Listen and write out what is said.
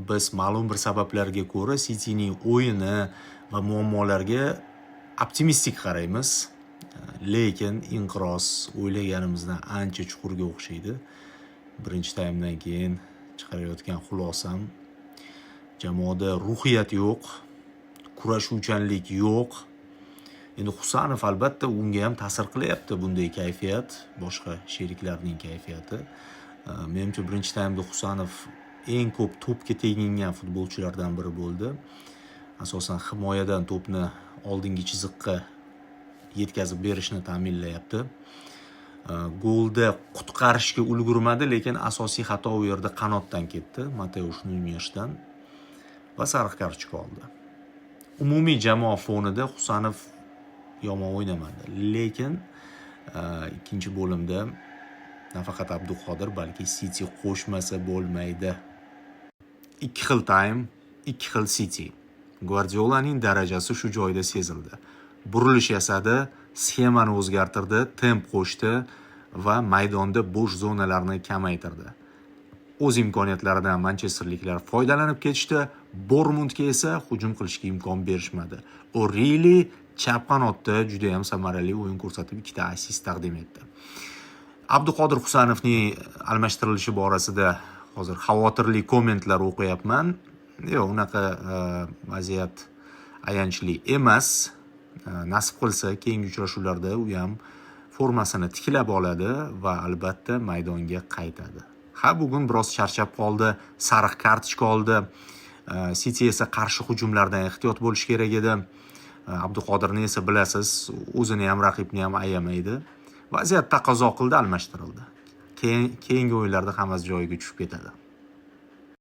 biz ma'lum bir sabablarga ko'ra Cityning o'yini va muammolariga optimistik qaraymiz. Lekin inqiroz o'ylaganimizdan ancha chuqurga o'xshaydi. Birinchi taymdan keyin chiqarayotgan xulosam, jamoada ruhiyat yo'q, kurashuvchanlik yo'q. Endi Husanov albatta unga ham ta'sir qilyapti bunday kayfiyat, boshqa sheriklarning kayfiyati. Menimcha birinchi taymda Husanov eng ko'p to'pga tegingan futbolchilardan biri bo'ldi. Asosan himoyadan to'pni oldingi chiziqqa yetkazib berishni ta'minlayapti. Golda qutqarishga ulgurmadi, lekin asosiy xato u yerda qanotdan ketdi, Mateusz Nunesdan va sariq kartochka oldi. Umumiy jamoa fonida Husanov yomon o'ynamadi, lekin ikkinchi bo'limda nafaqat Abduqodir, balki City qo'shmasa bo'lmaydi. Ikki xil taym, ikki xil City. Guardiolaning darajasi shu joyda sezildi. Burilish yasadi, sxemani o'zgartirdi, temp qo'shdi va maydonda bo'sh zonalarni kamaytirdi. O'z imkoniyatlaridan manchesterliklar foydalanib ketishdi, Bournemouthga esa hujum qilishga imkon berishmadi. O'Reilly chap qanotda juda ham samarali o'yin ko'rsatib, 2 assist taqdim etdi. Abduqodir Husanovning almashtirilishi borasida hozir xavotirli kommentlar o'qiyapman. Yo'q, unaqa vaziyat ayanchli emas. Nasib qilsa keyingi uchrashuvlarda u ham formasini tiklab oladi va albatta maydonga qaytadi. Bugun biroz charchab qoldi, sariq kartochka oldi. City esa qarshi hujumlardan ehtiyot bo'lish kerak edi. Abduqodirni esa bilasiz, o'zini ham raqibni ham ayamaydi. Vaziyat taqozo qildi, almashtirildi. Keyingi o'yinlarda hammasi joyiga tushib ketadi.